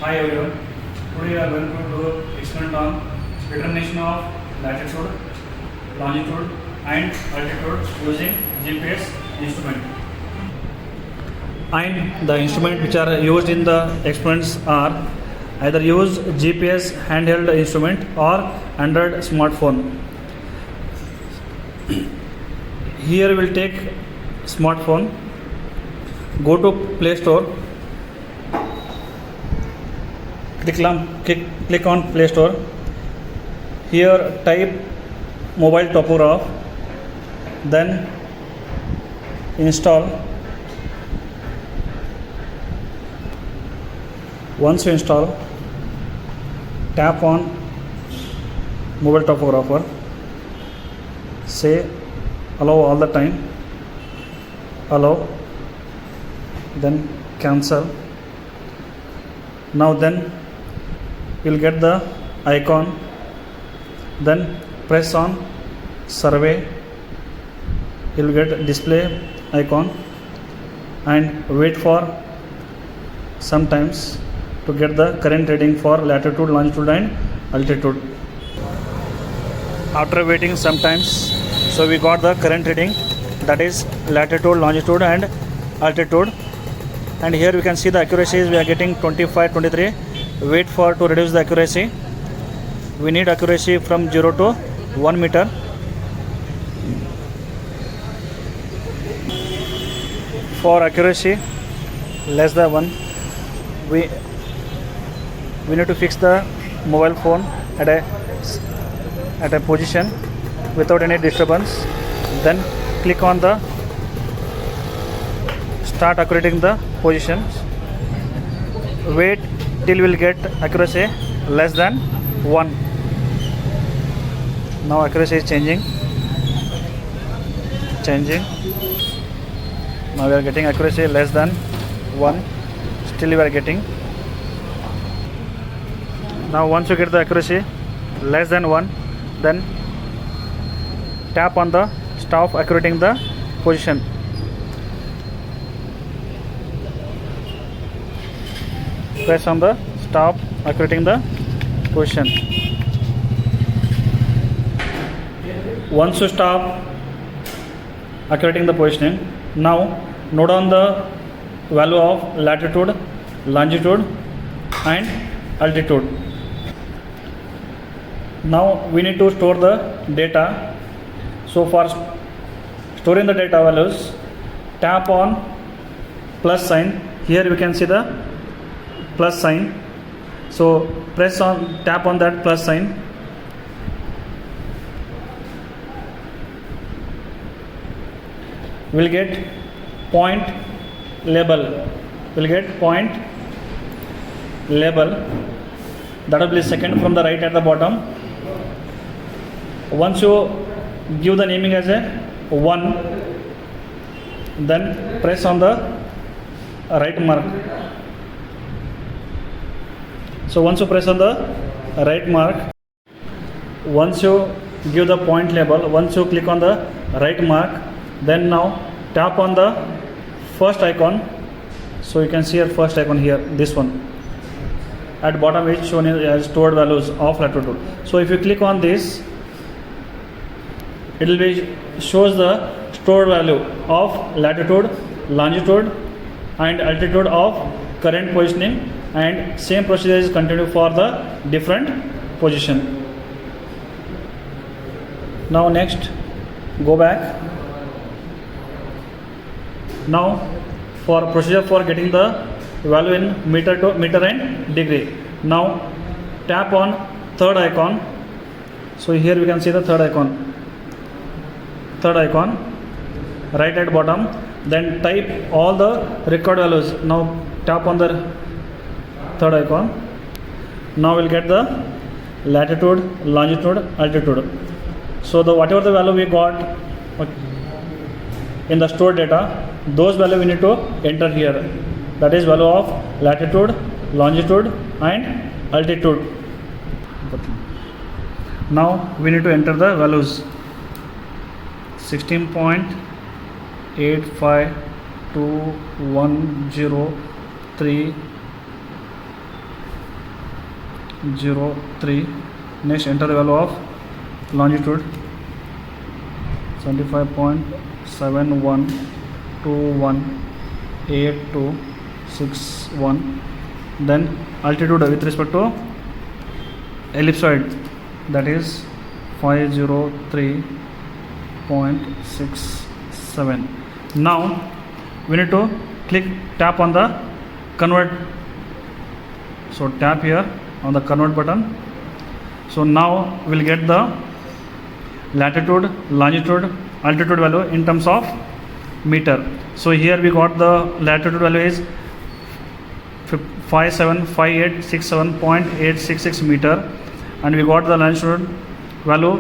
Hi everyone. Today we are going to do experiment on determination of latitude, longitude and altitude using GPS instrument. And the instrument which are used in the experiments are either use GPS handheld instrument or Android smartphone. Here we will take smartphone, go to Play Store, click on Play Store. Here type mobile topograph, then install. Once you install, tap on mobile topographer, say allow all the time, allow, then cancel. Now then you'll get the icon, then press on survey, you'll get display icon and wait for sometimes to get the current reading for latitude, longitude and altitude. After waiting sometimes, so we got the current reading, that is latitude, longitude and altitude. And here we can see the accuracy is we are getting 25, 23. Wait for to reduce the accuracy. We need accuracy from 0 to 1 meter. For accuracy less than 1, we need to fix the mobile phone at a position without any disturbance. Then click on the start accurating the positions. Wait till we'll get accuracy less than 1. Now accuracy is changing. Now we are getting accuracy less than 1. Still we are getting. Now once you get the accuracy less than 1, then tap on the stop accurating the position. Press on the stop accurating the position. Once you stop accurating the positioning, now note down the value of latitude, longitude and altitude. Now we need to store the data. So for storing the data values, tap on plus sign. Here we can see the plus sign. So tap on that plus sign. We'll get point label. That will be second from the right at the bottom. Once you give the naming as a 1, then press on the right mark. So once you press on the right mark, once you give the point label, once you click on the right mark, then now tap on the first icon. So you can see your first icon here, this one. At bottom it's shown as stored values of latitude. So if you click on this, it will be shows the stored value of latitude, longitude and altitude of current positioning, and same procedure is continued for the different position. Now next, go back. Now for procedure for getting the value in meter and degree. Now tap on third icon. So here we can see the third icon, right at bottom. Then type all the record values. Now tap on the third icon. Now we'll get the latitude, longitude, altitude. So whatever the value we got in the stored data, those value we need to enter here. That is value of latitude, longitude and altitude. Now we need to enter the values. 16.852103 503. Next enter the value of longitude 75.71218261. Then altitude with respect to ellipsoid, that is 503.67. Now we need to tap on the convert. So tap here on the convert button. So now we'll get the latitude, longitude, altitude value in terms of meter. So here we got the latitude value is 575867.866 meter, and we got the longitude value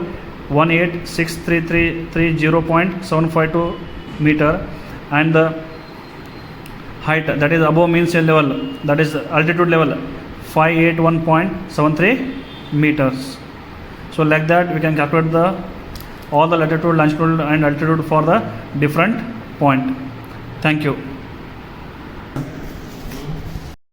1863330.752 meter, and the height, that is above mean sea level, that is altitude level, 581.73 meters. So like that we can calculate all the latitude, longitude and altitude for the different point. Thank you.